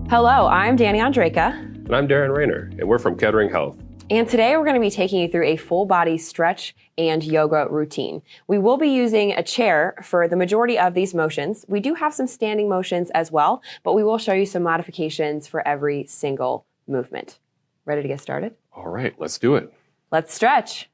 Hello, I'm Dani Ondreka. And I'm Daron Raynor, and we're from Kettering Health. And today we're going to be taking you through a full body stretch and yoga routine. We will be using a chair for the majority of these motions. We do have some standing motions as well, but we will show you some modifications for every single movement. Ready to get started? All right, let's do it. Let's stretch.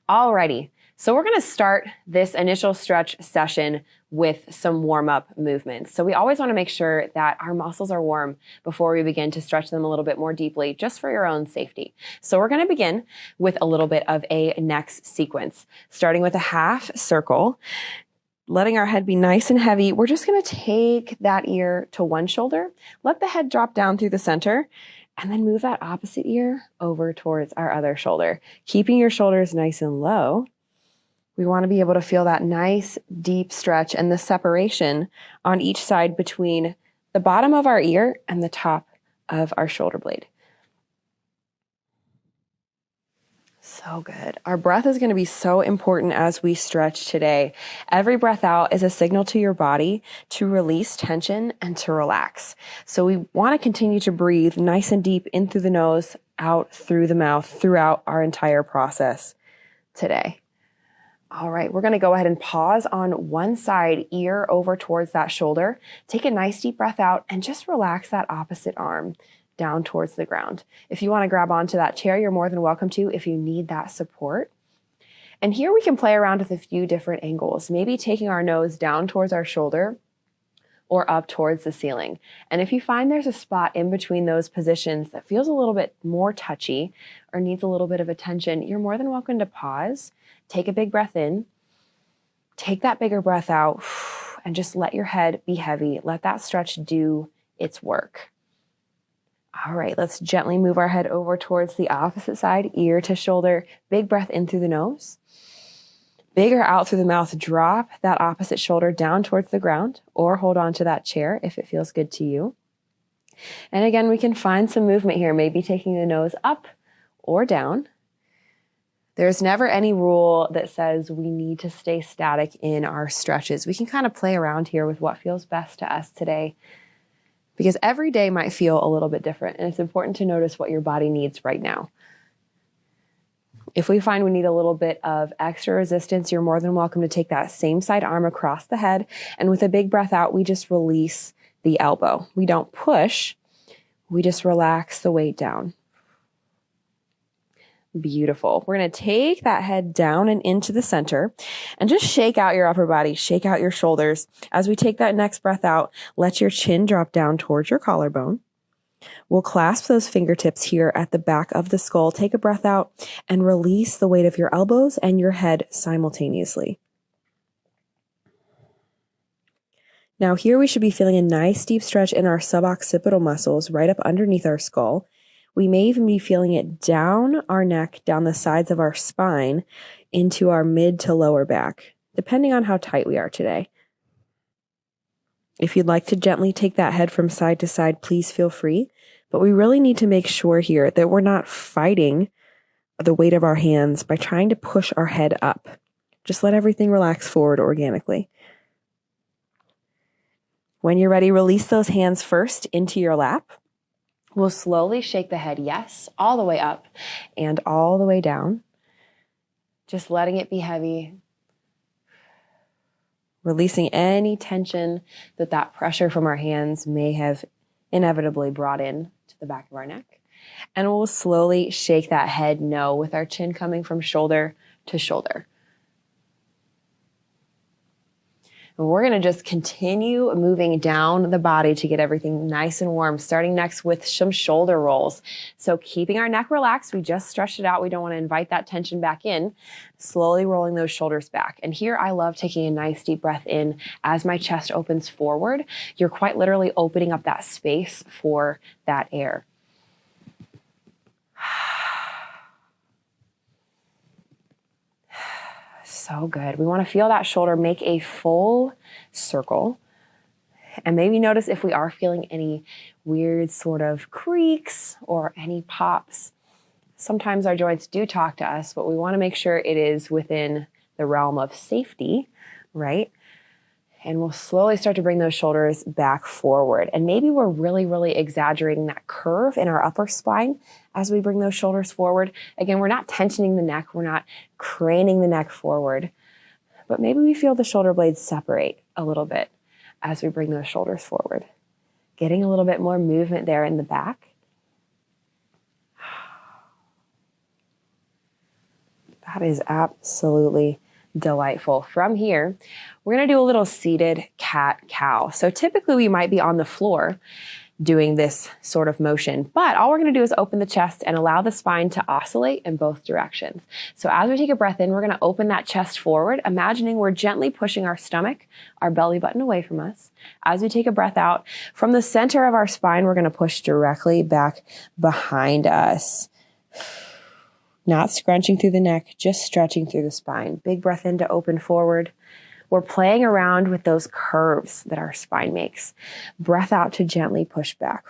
Alrighty, so we're going to start this initial stretch session with some warm-up movements. So we always want to make sure that our muscles are warm before we begin to stretch them a little bit more deeply, just for your own safety. So we're going to begin with a little bit of a next sequence, starting with a half circle, letting our head be nice and heavy. We're just going to take that ear to one shoulder, let the head drop down through the center, and then move that opposite ear over towards our other shoulder, keeping your shoulders nice and low. We want to be able to feel that nice deep stretch and the separation on each side between the bottom of our ear and the top of our shoulder blade. So good. Our breath is going to be so important as we stretch today. Every breath out is a signal to your body to release tension and to relax. So we want to continue to breathe nice and deep in through the nose, out through the mouth throughout our entire process today. All right, we're going to go ahead and pause on one side, ear over towards that shoulder. Take a nice deep breath out and just relax that opposite arm down towards the ground. If you want to grab onto that chair, you're more than welcome to if you need that support. And here we can play around with a few different angles, maybe taking our nose down towards our shoulder or up towards the ceiling. And if you find there's a spot in between those positions that feels a little bit more touchy or needs a little bit of attention, you're more than welcome to pause. Take a big breath in, take that bigger breath out, and just let your head be heavy. Let that stretch do its work. All right, let's gently move our head over towards the opposite side, ear to shoulder. Big breath in through the nose. Bigger out through the mouth. Drop that opposite shoulder down towards the ground or hold on to that chair if it feels good to you. And again, we can find some movement here, maybe taking the nose up or down. There's never any rule that says we need to stay static in our stretches. We can kind of play around here with what feels best to us today, because every day might feel a little bit different, and it's important to notice what your body needs right now. If we find we need a little bit of extra resistance, you're more than welcome to take that same side arm across the head, and with a big breath out, we just release the elbow. We don't push, we just relax the weight down. Beautiful. We're going to take that head down and into the center and just shake out your upper body, shake out your shoulders. As we take that next breath out, let your chin drop down towards your collarbone. We'll clasp those fingertips here at the back of the skull. Take a breath out and release the weight of your elbows and your head simultaneously. Now here we should be feeling a nice deep stretch in our suboccipital muscles right up underneath our skull. We may even be feeling it down our neck, down the sides of our spine, into our mid to lower back, depending on how tight we are today. If you'd like to gently take that head from side to side, please feel free. But we really need to make sure here that we're not fighting the weight of our hands by trying to push our head up. Just let everything relax forward organically. When you're ready, release those hands first into your lap. We'll slowly shake the head, yes, all the way up and all the way down. Just letting it be heavy. Releasing any tension that pressure from our hands may have inevitably brought in to the back of our neck. And we'll slowly shake that head no with our chin coming from shoulder to shoulder. And we're going to just continue moving down the body to get everything nice and warm, starting next with some shoulder rolls. So keeping our neck relaxed, we just stretched it out. We don't want to invite that tension back in. Slowly rolling those shoulders back. And here I love taking a nice deep breath in as my chest opens forward. You're quite literally opening up that space for that air. So good. We want to feel that shoulder make a full circle. And maybe notice if we are feeling any weird sort of creaks or any pops. Sometimes our joints do talk to us, but we want to make sure it is within the realm of safety, right? And we'll slowly start to bring those shoulders back forward. And maybe we're really, really exaggerating that curve in our upper spine as we bring those shoulders forward. Again, we're not tensioning the neck. We're not craning the neck forward. But maybe we feel the shoulder blades separate a little bit as we bring those shoulders forward. Getting a little bit more movement there in the back. That is absolutely delightful. From here, we're going to do a little seated cat-cow. So typically we might be on the floor doing this sort of motion, but all we're going to do is open the chest and allow the spine to oscillate in both directions. So as we take a breath in, we're going to open that chest forward, imagining we're gently pushing our stomach, our belly button away from us. As we take a breath out, from the center of our spine, we're going to push directly back behind us. Not scrunching through the neck, just stretching through the spine. Big breath in to open forward. We're playing around with those curves that our spine makes. Breath out to gently push back.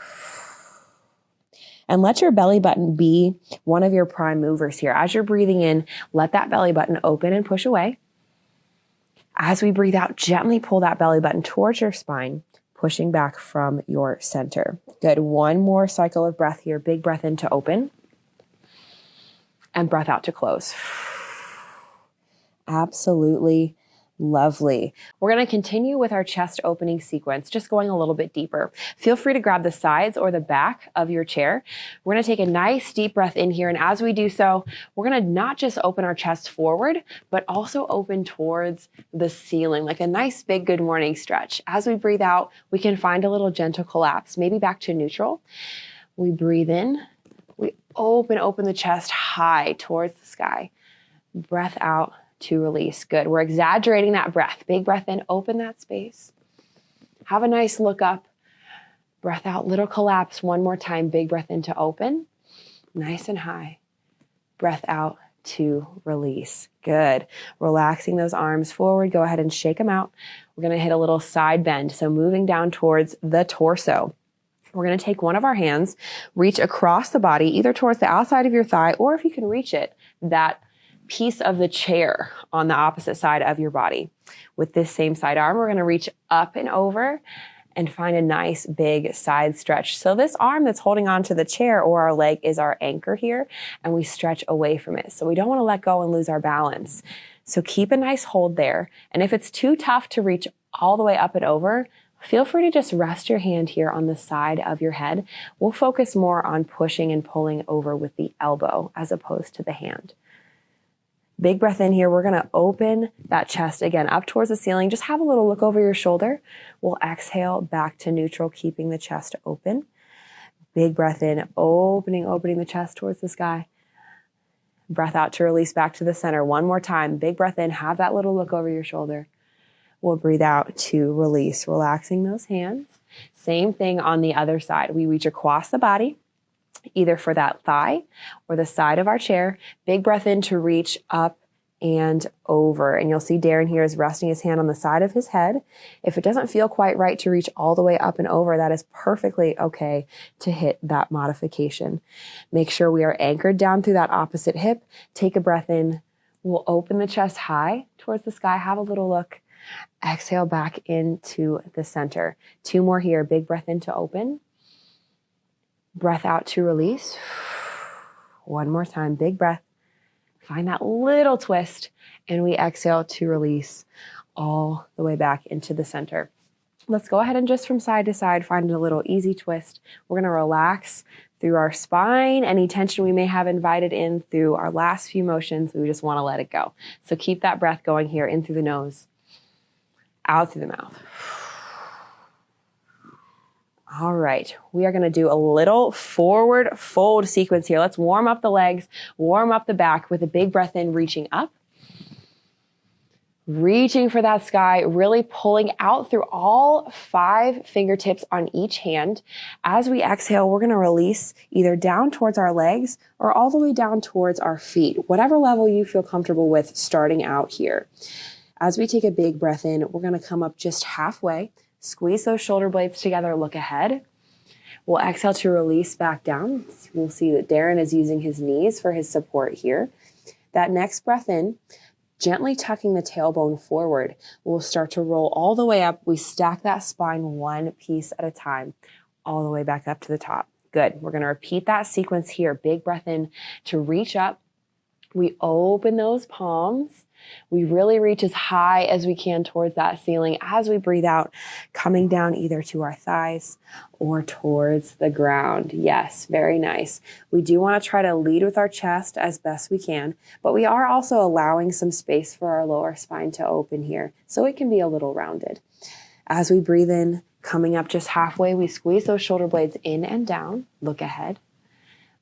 And let your belly button be one of your prime movers here. As you're breathing in, let that belly button open and push away. As we breathe out, gently pull that belly button towards your spine, pushing back from your center. Good. One more cycle of breath here. Big breath in to open. And breath out to close. Absolutely lovely. We're going to continue with our chest opening sequence, just going a little bit deeper. Feel free to grab the sides or the back of your chair. We're going to take a nice deep breath in here. And as we do so, we're going to not just open our chest forward, but also open towards the ceiling, like a nice big good morning stretch. As we breathe out, we can find a little gentle collapse, maybe back to neutral. We breathe in. We open the chest high towards the sky. Breath out to release. Good. We're exaggerating that breath. Big breath in, open that space. Have a nice look up. Breath out, little collapse. One more time. Big breath in to open. Nice and high. Breath out to release. Good. Relaxing those arms forward. Go ahead and shake them out. We're going to hit a little side bend. So moving down towards the torso. We're going to take one of our hands, reach across the body, either towards the outside of your thigh, or if you can reach it, that piece of the chair on the opposite side of your body. With this same side arm, we're going to reach up and over and find a nice big side stretch. So this arm that's holding onto the chair or our leg is our anchor here, and we stretch away from it. So we don't want to let go and lose our balance. So keep a nice hold there. And if it's too tough to reach all the way up and over, feel free to just rest your hand here on the side of your head. We'll focus more on pushing and pulling over with the elbow as opposed to the hand. Big breath in here. We're going to open that chest again up towards the ceiling. Just have a little look over your shoulder. We'll exhale back to neutral, keeping the chest open. Big breath in, opening the chest towards the sky. Breath out to release back to the center. One more time. Big breath in, have that little look over your shoulder. We'll breathe out to release, relaxing those hands. Same thing on the other side. We reach across the body, either for that thigh or the side of our chair. Big breath in to reach up and over. And you'll see Daron here is resting his hand on the side of his head. If it doesn't feel quite right to reach all the way up and over, that is perfectly okay to hit that modification. Make sure we are anchored down through that opposite hip. Take a breath in. We'll open the chest high towards the sky. Have a little look. Exhale back into the center. Two more here. Big breath in to open. Breath out to release. One more time. Big breath. Find that little twist. And we exhale to release all the way back into the center. Let's go ahead and just from side to side find a little easy twist. We're going to relax through our spine. Any tension we may have invited in through our last few motions, we just want to let it go. So keep that breath going here, in through the nose, out through the mouth. All right, we are going to do a little forward fold sequence here. Let's warm up the legs, warm up the back with a big breath in, reaching up. Reaching for that sky, really pulling out through all 5 fingertips on each hand. As we exhale, we're going to release either down towards our legs or all the way down towards our feet, whatever level you feel comfortable with starting out here. As we take a big breath in, we're going to come up just halfway. Squeeze those shoulder blades together, look ahead. We'll exhale to release back down. We'll see that Daron is using his knees for his support here. That next breath in, Gently tucking the tailbone forward, we'll start to roll all the way up. We stack that spine one piece at a time, all the way back up to the top. Good. We're going to repeat that sequence here. Big breath in to reach up. We open those palms. We really reach as high as we can towards that ceiling as we breathe out, coming down either to our thighs or towards the ground. Yes, very nice. We do want to try to lead with our chest as best we can, but we are also allowing some space for our lower spine to open here so it can be a little rounded. As we breathe in, coming up just halfway, we squeeze those shoulder blades in and down. Look ahead.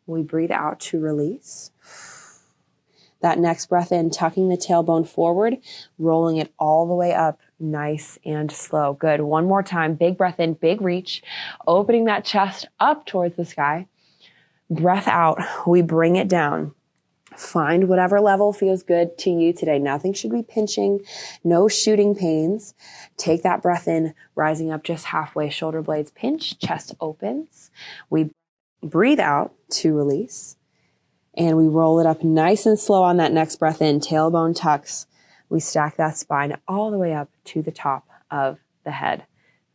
We breathe out to release. That next breath in, tucking the tailbone forward, rolling it all the way up, nice and slow. Good. One more time. Big breath in, big reach, opening that chest up towards the sky. Breath out. We bring it down. Find whatever level feels good to you today. Nothing should be pinching, no shooting pains. Take that breath in, rising up just halfway, shoulder blades pinch, chest opens. We breathe out to release. And we roll it up nice and slow on that next breath in, tailbone tucks. We stack that spine all the way up to the top of the head.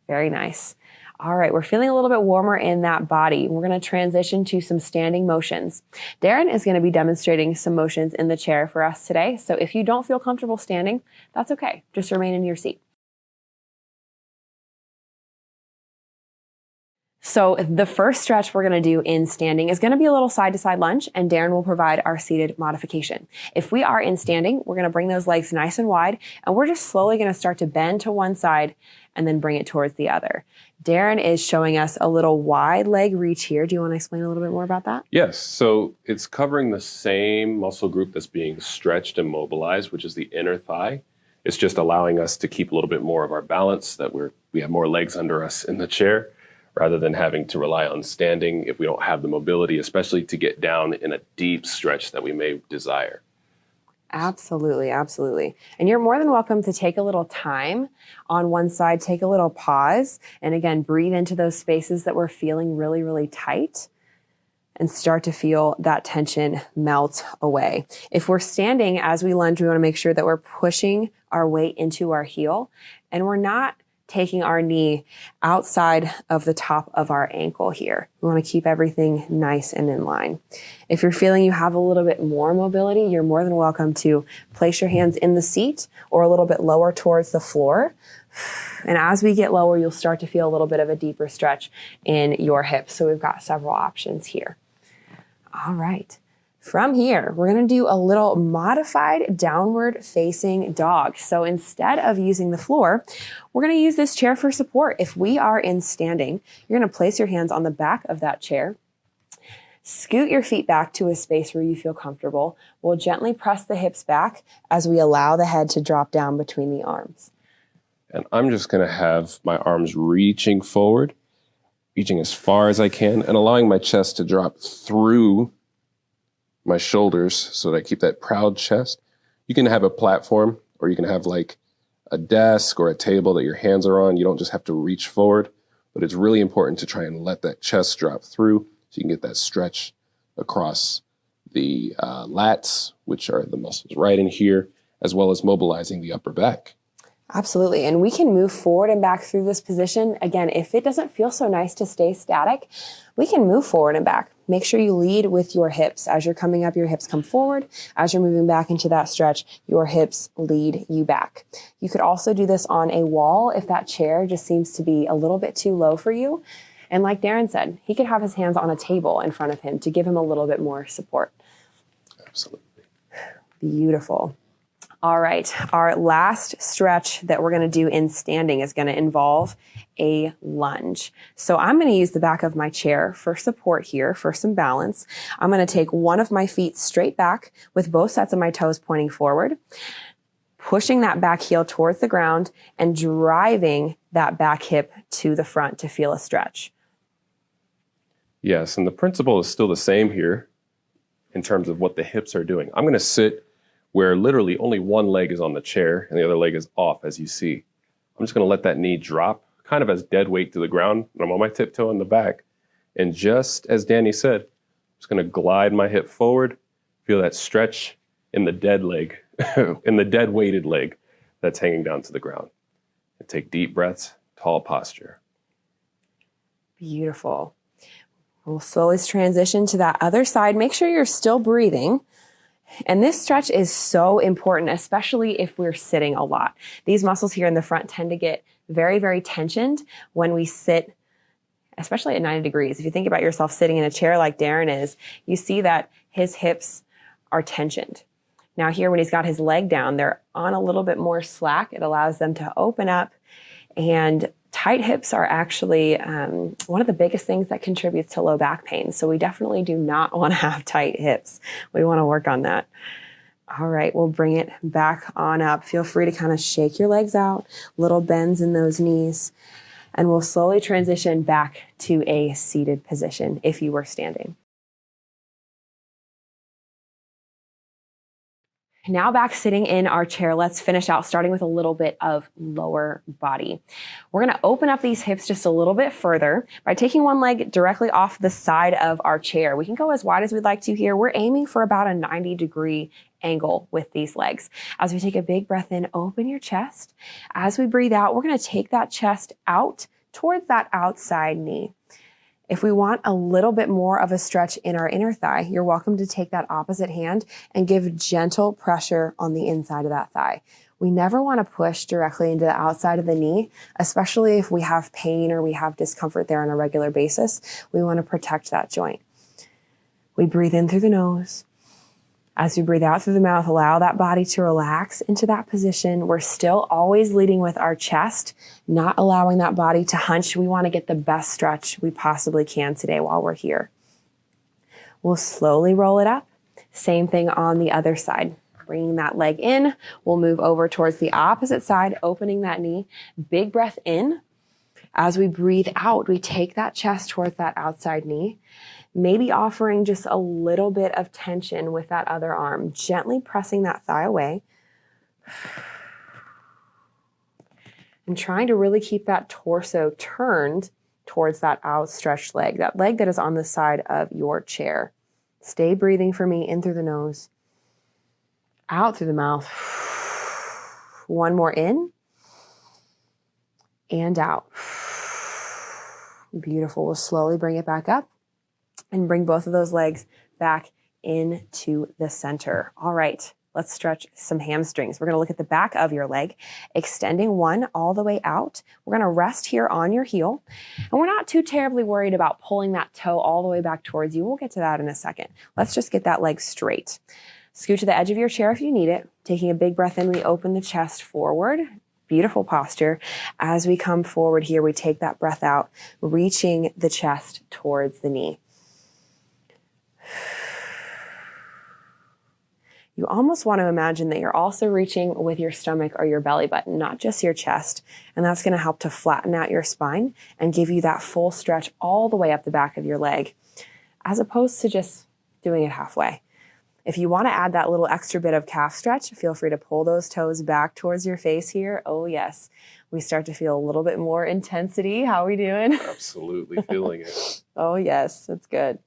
Very nice. All right, we're feeling a little bit warmer in that body. We're going to transition to some standing motions. Daron is going to be demonstrating some motions in the chair for us today. So if you don't feel comfortable standing, that's okay. Just remain in your seat. So the first stretch we're going to do in standing is going to be a little side-to-side lunge, and Daron will provide our seated modification. If we are in standing, we're going to bring those legs nice and wide, and we're just slowly going to start to bend to one side and then bring it towards the other. Daron is showing us a little wide leg reach here. Do you want to explain a little bit more about that? Yes. So it's covering the same muscle group that's being stretched and mobilized, which is the inner thigh. It's just allowing us to keep a little bit more of our balance, that we have more legs under us in the chair, rather than having to rely on standing if we don't have the mobility, especially to get down in a deep stretch that we may desire. Absolutely, absolutely. And you're more than welcome to take a little time on one side, take a little pause, and again, breathe into those spaces that we're feeling really, really tight and start to feel that tension melt away. If we're standing as we lunge, we want to make sure that we're pushing our weight into our heel and we're not taking our knee outside of the top of our ankle here. We want to keep everything nice and in line. If you're feeling you have a little bit more mobility, you're more than welcome to place your hands in the seat or a little bit lower towards the floor. And as we get lower, you'll start to feel a little bit of a deeper stretch in your hips. So we've got several options here. All right. From here, we're going to do a little modified downward facing dog. So instead of using the floor, we're going to use this chair for support. If we are in standing, you're going to place your hands on the back of that chair. Scoot your feet back to a space where you feel comfortable. We'll gently press the hips back as we allow the head to drop down between the arms. And I'm just going to have my arms reaching forward, reaching as far as I can, and allowing my chest to drop through my shoulders so that I keep that proud chest. You can have a platform, or you can have like a desk or a table that your hands are on. You don't just have to reach forward, but it's really important to try and let that chest drop through so you can get that stretch across the lats, which are the muscles right in here, as well as mobilizing the upper back. Absolutely. And we can move forward and back through this position. Again, if it doesn't feel so nice to stay static, we can move forward and back. Make sure you lead with your hips. As you're coming up, your hips come forward. As you're moving back into that stretch, your hips lead you back. You could also do this on a wall if that chair just seems to be a little bit too low for you. And like Daron said, he could have his hands on a table in front of him to give him a little bit more support. Absolutely. Beautiful. All right, our last stretch that we're going to do in standing is going to involve a lunge. So I'm going to use the back of my chair for support here, for some balance. I'm going to take one of my feet straight back with both sets of my toes pointing forward, pushing that back heel towards the ground and driving that back hip to the front to feel a stretch. Yes, and the principle is still the same here in terms of what the hips are doing. I'm going to sit where literally only one leg is on the chair and the other leg is off, as you see. I'm just going to let that knee drop kind of as dead weight to the ground. And I'm on my tiptoe in the back. And just as Dani said, I'm just going to glide my hip forward, feel that stretch in the dead leg, in the dead weighted leg that's hanging down to the ground. And take deep breaths, tall posture. Beautiful. We'll slowly transition to that other side. Make sure you're still breathing. And this stretch is so important, especially if we're sitting a lot. These muscles here in the front tend to get very, very tensioned when we sit, especially at 90 degrees. If you think about yourself sitting in a chair like Daron is, you see that his hips are tensioned. Now here, when he's got his leg down, they're on a little bit more slack. It allows them to open up, and tight hips are actually one of the biggest things that contributes to low back pain. So we definitely do not want to have tight hips. We want to work on that. All right, we'll bring it back on up. Feel free to kind of shake your legs out, little bends in those knees, and we'll slowly transition back to a seated position if you were standing. Now back sitting in our chair, let's finish out starting with a little bit of lower body. We're gonna open up these hips just a little bit further by taking one leg directly off the side of our chair. We can go as wide as we'd like to here. We're aiming for about a 90-degree angle with these legs. As we take a big breath in, open your chest. As we breathe out, we're gonna take that chest out towards that outside knee. If we want a little bit more of a stretch in our inner thigh, you're welcome to take that opposite hand and give gentle pressure on the inside of that thigh. We never want to push directly into the outside of the knee, especially if we have pain or we have discomfort there on a regular basis. We want to protect that joint. We breathe in through the nose. As we breathe out through the mouth, allow that body to relax into that position. We're still always leading with our chest, not allowing that body to hunch. We want to get the best stretch we possibly can today while we're here. We'll slowly roll it up. Same thing on the other side. Bringing that leg in, we'll move over towards the opposite side, opening that knee. Big breath in. As we breathe out, we take that chest towards that outside knee. Maybe offering just a little bit of tension with that other arm, gently pressing that thigh away. And trying to really keep that torso turned towards that outstretched leg that is on the side of your chair. Stay breathing for me, in through the nose, out through the mouth. One more in and out. Beautiful. We'll slowly bring it back up and bring both of those legs back into the center. All right, let's stretch some hamstrings. We're gonna look at the back of your leg, extending one all the way out. We're gonna rest here on your heel, and we're not too terribly worried about pulling that toe all the way back towards you. We'll get to that in a second. Let's just get that leg straight. Scoot to the edge of your chair if you need it. Taking a big breath in, we open the chest forward. Beautiful posture. As we come forward here, we take that breath out, reaching the chest towards the knee. You almost want to imagine that you're also reaching with your stomach or your belly button, not just your chest. And that's going to help to flatten out your spine and give you that full stretch all the way up the back of your leg, as opposed to just doing it halfway. If you want to add that little extra bit of calf stretch, feel free to pull those toes back towards your face here. Oh yes, we start to feel a little bit more intensity. How are we doing? Absolutely feeling it. Oh yes, that's good.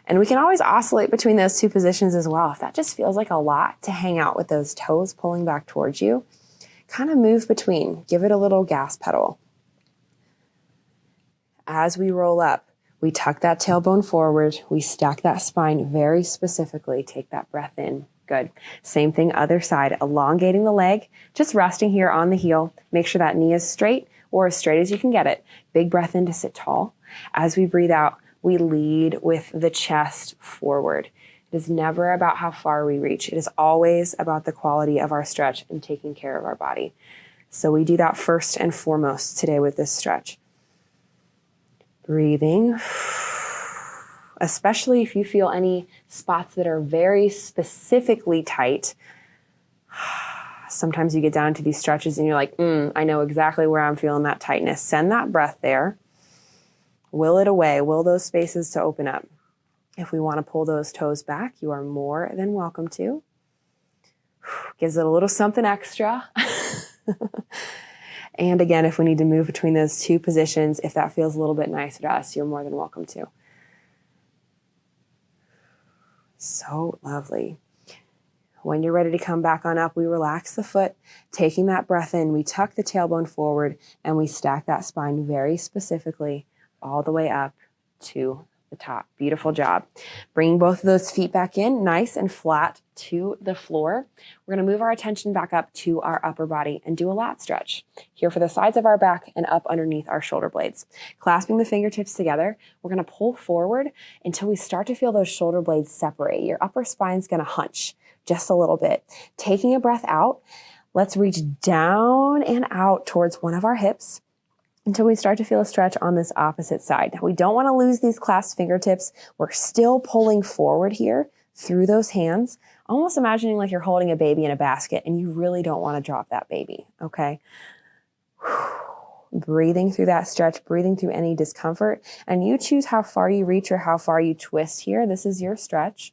And we can always oscillate between those two positions as well. If that just feels like a lot to hang out with those toes pulling back towards you, kind of move between. Give it a little gas pedal. As we roll up, we tuck that tailbone forward. We stack that spine very specifically. Take that breath in. Good. Same thing, other side. Elongating the leg, just resting here on the heel. Make sure that knee is straight or as straight as you can get it. Big breath in to sit tall. As we breathe out, we lead with the chest forward. It is never about how far we reach. It is always about the quality of our stretch and taking care of our body. So we do that first and foremost today with this stretch. Breathing, especially if you feel any spots that are very specifically tight. Sometimes you get down to these stretches and you're like, I know exactly where I'm feeling that tightness. Send that breath there. Will it away. Will those spaces to open up. If we want to pull those toes back, you are more than welcome to. Gives it a little something extra. And again, if we need to move between those two positions, if that feels a little bit nicer to us, you're more than welcome to. So lovely. When you're ready to come back on up, we relax the foot, taking that breath in. We tuck the tailbone forward and we stack that spine very specifically all the way up to the top. Beautiful job. Bringing both of those feet back in, nice and flat to the floor. We're going to move our attention back up to our upper body and do a lat stretch. Here for the sides of our back and up underneath our shoulder blades. Clasping the fingertips together, we're going to pull forward until we start to feel those shoulder blades separate. Your upper spine's going to hunch just a little bit. Taking a breath out, let's reach down and out towards one of our hips until we start to feel a stretch on this opposite side. Now, we don't want to lose these clasped fingertips. We're still pulling forward here through those hands, almost imagining like you're holding a baby in a basket and you really don't want to drop that baby, okay? Breathing through that stretch, breathing through any discomfort, and you choose how far you reach or how far you twist here. This is your stretch.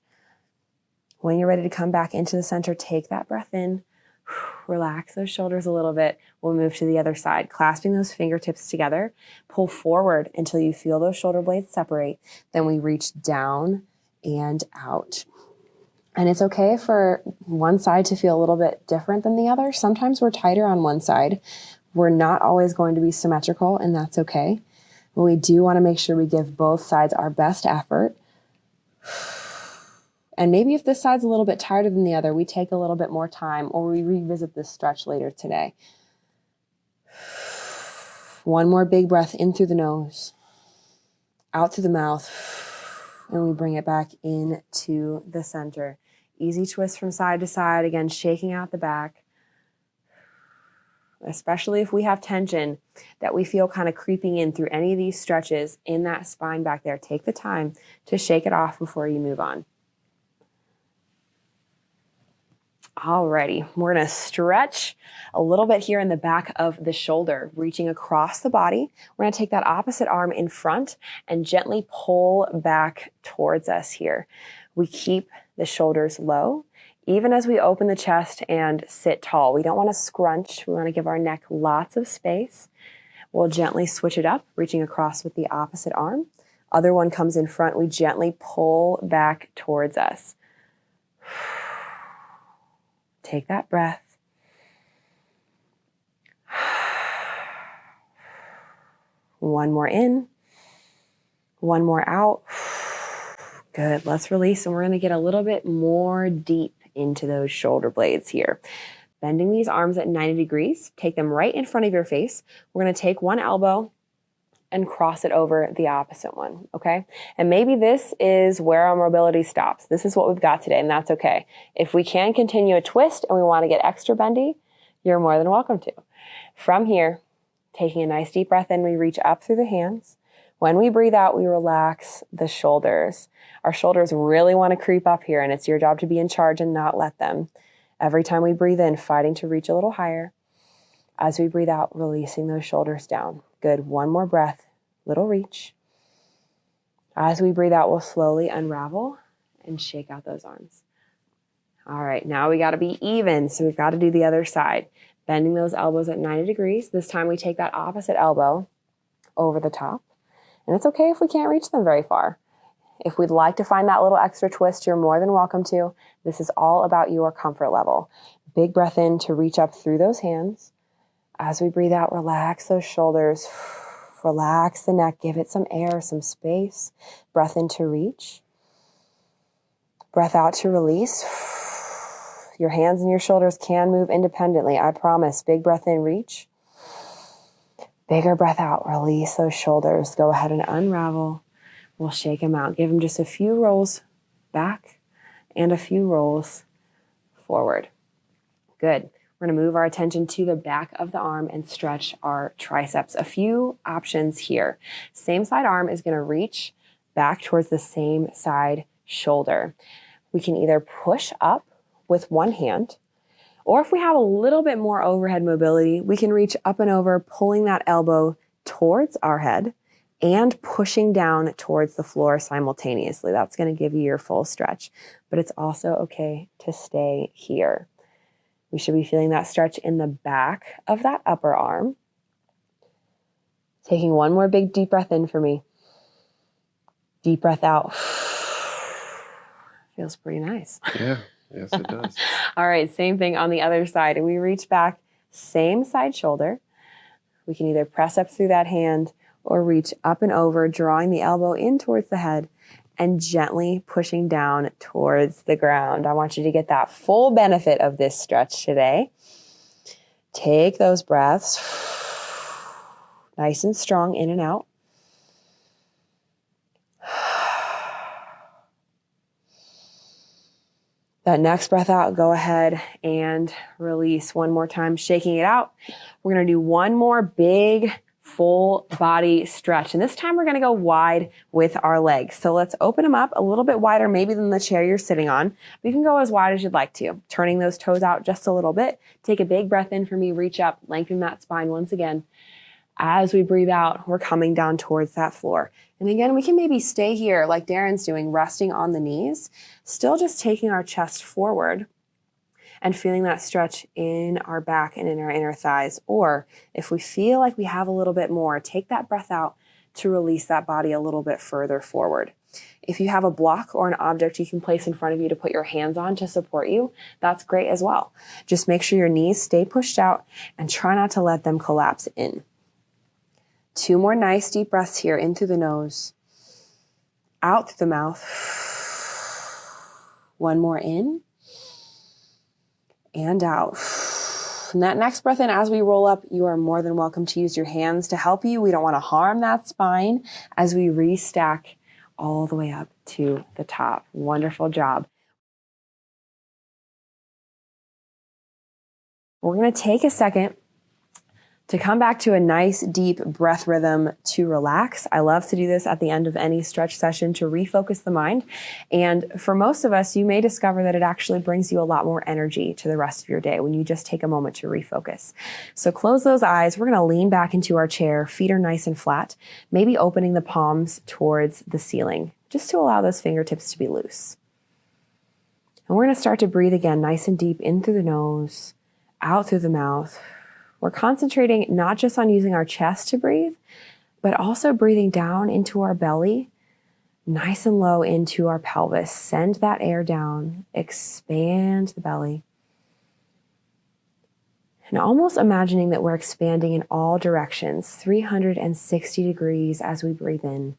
When you're ready to come back into the center, take that breath in. Relax those shoulders a little bit. We'll move to the other side, clasping those fingertips together. Pull forward until you feel those shoulder blades separate. Then we reach down and out. And it's okay for one side to feel a little bit different than the other. Sometimes we're tighter on one side. We're not always going to be symmetrical, and that's okay. But we do want to make sure we give both sides our best effort. And maybe if this side's a little bit tighter than the other, we take a little bit more time or we revisit this stretch later today. One more big breath in through the nose, out through the mouth, and we bring it back into the center. Easy twist from side to side, again, shaking out the back. Especially if we have tension that we feel kind of creeping in through any of these stretches in that spine back there. Take the time to shake it off before you move on. Alrighty, we're going to stretch a little bit here in the back of the shoulder, reaching across the body. We're going to take that opposite arm in front and gently pull back towards us here. We keep the shoulders low, even as we open the chest and sit tall. We don't want to scrunch. We want to give our neck lots of space. We'll gently switch it up, reaching across with the opposite arm. Other one comes in front. We gently pull back towards us. Take that breath. One more in. One more out. Good. Let's release. And we're going to get a little bit more deep into those shoulder blades here. Bending these arms at 90 degrees. Take them right in front of your face. We're going to take one elbow and cross it over the opposite one, okay? And maybe this is where our mobility stops. This is what we've got today, and that's okay. If we can continue a twist and we want to get extra bendy, you're more than welcome to. From here, taking a nice deep breath in, we reach up through the hands. When we breathe out, we relax the shoulders. Our shoulders really want to creep up here, and it's your job to be in charge and not let them. Every time we breathe in, fighting to reach a little higher. As we breathe out, releasing those shoulders down. Good. One more breath. Little reach. As we breathe out, we'll slowly unravel and shake out those arms. All right. Now we got to be even. So we've got to do the other side. Bending those elbows at 90 degrees. This time we take that opposite elbow over the top. And it's okay if we can't reach them very far. If we'd like to find that little extra twist, you're more than welcome to. This is all about your comfort level. Big breath in to reach up through those hands. As we breathe out, relax those shoulders, relax the neck, give it some air, some space. Breath in to reach. Breath out to release. Your hands and your shoulders can move independently, I promise. Big breath in, reach. Bigger breath out, release those shoulders. Go ahead and unravel. We'll shake them out. Give them just a few rolls back and a few rolls forward. Good. We're going to move our attention to the back of the arm and stretch our triceps. A few options here. Same side arm is going to reach back towards the same side shoulder. We can either push up with one hand, or if we have a little bit more overhead mobility, we can reach up and over, pulling that elbow towards our head and pushing down towards the floor simultaneously. That's going to give you your full stretch, but it's also okay to stay here. We should be feeling that stretch in the back of that upper arm. Taking one more big deep breath in for me. Deep breath out. Feels pretty nice. Yeah, Yes, it does. All right, same thing on the other side. And we reach back, same side shoulder. We can either press up through that hand or reach up and over, drawing the elbow in towards the head and gently pushing down towards the ground. I want you to get that full benefit of this stretch today. Take those breaths, nice and strong, in and out. That next breath out, go ahead and release one more time, shaking it out. We're going to do one more big full body stretch. And this time we're going to go wide with our legs. So let's open them up a little bit wider, maybe than the chair you're sitting on. You can go as wide as you'd like to, turning those toes out just a little bit. Take a big breath in for me, reach up, lengthen that spine once again. As we breathe out, we're coming down towards that floor. And again, we can maybe stay here like Daron's doing, resting on the knees, still just taking our chest forward and feeling that stretch in our back and in our inner thighs. Or if we feel like we have a little bit more, take that breath out to release that body a little bit further forward. If you have a block or an object you can place in front of you to put your hands on to support you, that's great as well. Just make sure your knees stay pushed out and try not to let them collapse in. 2 more nice deep breaths here, in through the nose, out through the mouth. 1 more in and out. And that next breath in, as we roll up, you are more than welcome to use your hands to help you. We don't want to harm that spine as we restack all the way up to the top. Wonderful job. We're going to take a second to come back to a nice deep breath rhythm to relax. I love to do this at the end of any stretch session to refocus the mind. And for most of us, you may discover that it actually brings you a lot more energy to the rest of your day when you just take a moment to refocus. So close those eyes. We're going to lean back into our chair. Feet are nice and flat, maybe opening the palms towards the ceiling, just to allow those fingertips to be loose. And we're going to start to breathe again, nice and deep, in through the nose, out through the mouth. We're concentrating not just on using our chest to breathe, but also breathing down into our belly, nice and low into our pelvis. Send that air down, expand the belly. And almost imagining that we're expanding in all directions, 360 degrees as we breathe in.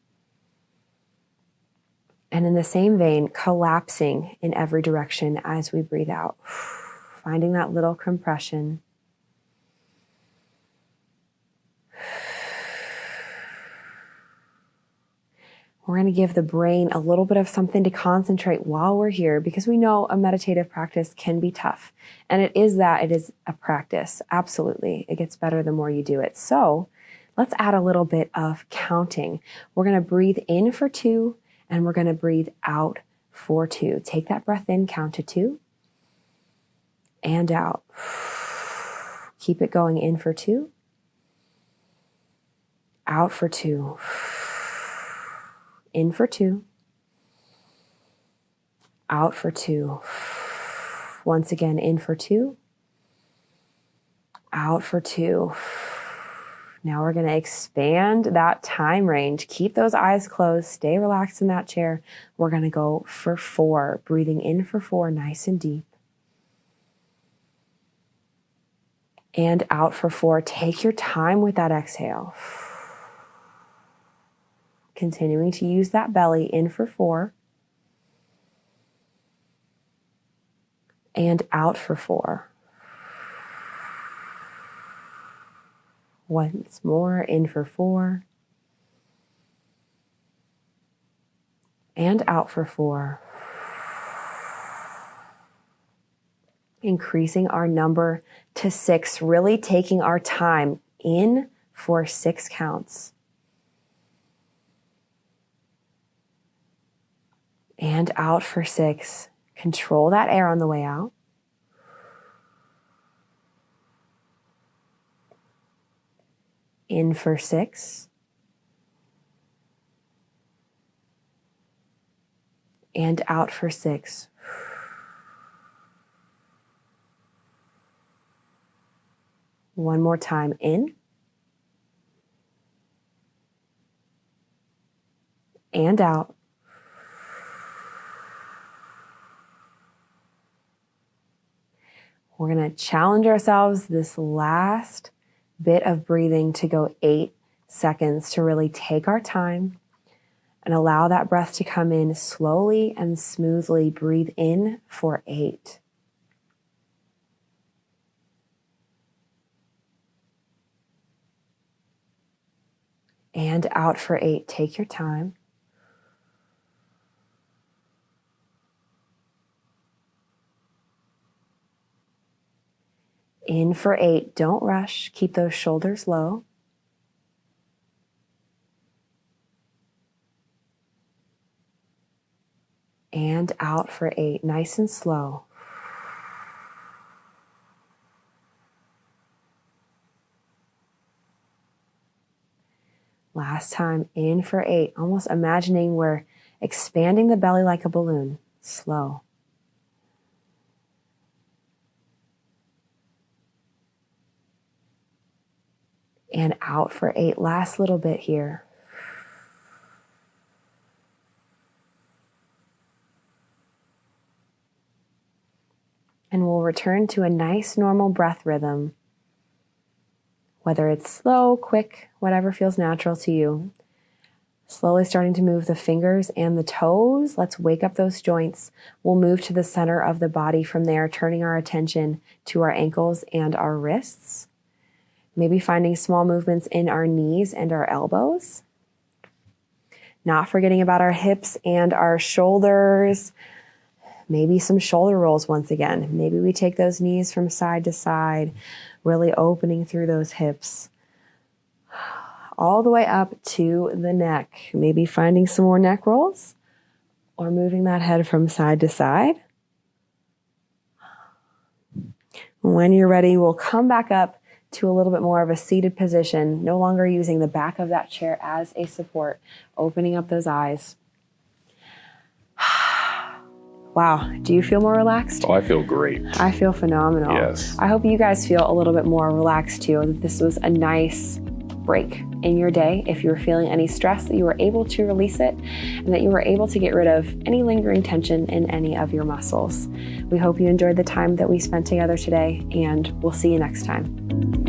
And in the same vein, collapsing in every direction as we breathe out. Finding that little compression. We're going to give the brain a little bit of something to concentrate while we're here, because we know a meditative practice can be tough. And it is a practice. Absolutely. It gets better the more you do it. So let's add a little bit of counting. We're going to breathe in for 2 and we're going to breathe out for 2. Take that breath in, count to 2 and out. Keep it going, in for 2, out for 2. In for 2, out for 2. Once again, in for 2, out for 2. Now we're going to expand that time range. Keep those eyes closed. Stay relaxed in that chair. We're going to go for 4. Breathing in for 4, nice and deep. And out for 4. Take your time with that exhale. Continuing to use that belly, in for 4 and out for 4. Once more, in for 4 and out for 4. Increasing our number to 6, really taking our time, in for 6 counts. And out for 6. Control that air on the way out. In for 6. And out for 6. One more time, in. And out. We're going to challenge ourselves this last bit of breathing to go 8 seconds, to really take our time and allow that breath to come in slowly and smoothly. Breathe in for 8. And out for 8. Take your time. In for 8. Don't rush. Keep those shoulders low. And out for 8. Nice and slow. Last time, in for 8. Almost imagining we're expanding the belly like a balloon. Slow. And out for 8. Last little bit here. And we'll return to a nice normal breath rhythm. Whether it's slow, quick, whatever feels natural to you. Slowly starting to move the fingers and the toes. Let's wake up those joints. We'll move to the center of the body from there, turning our attention to our ankles and our wrists. Maybe finding small movements in our knees and our elbows. Not forgetting about our hips and our shoulders. Maybe some shoulder rolls once again. Maybe we take those knees from side to side, really opening through those hips. All the way up to the neck. Maybe finding some more neck rolls or moving that head from side to side. When you're ready, we'll come back up to a little bit more of a seated position, no longer using the back of that chair as a support, opening up those eyes. Wow, do you feel more relaxed? Oh, I feel great. I feel phenomenal. Yes. I hope you guys feel a little bit more relaxed too, that this was a nice break in your day. If you were feeling any stress, that you were able to release it and that you were able to get rid of any lingering tension in any of your muscles. We hope you enjoyed the time that we spent together today, and we'll see you next time.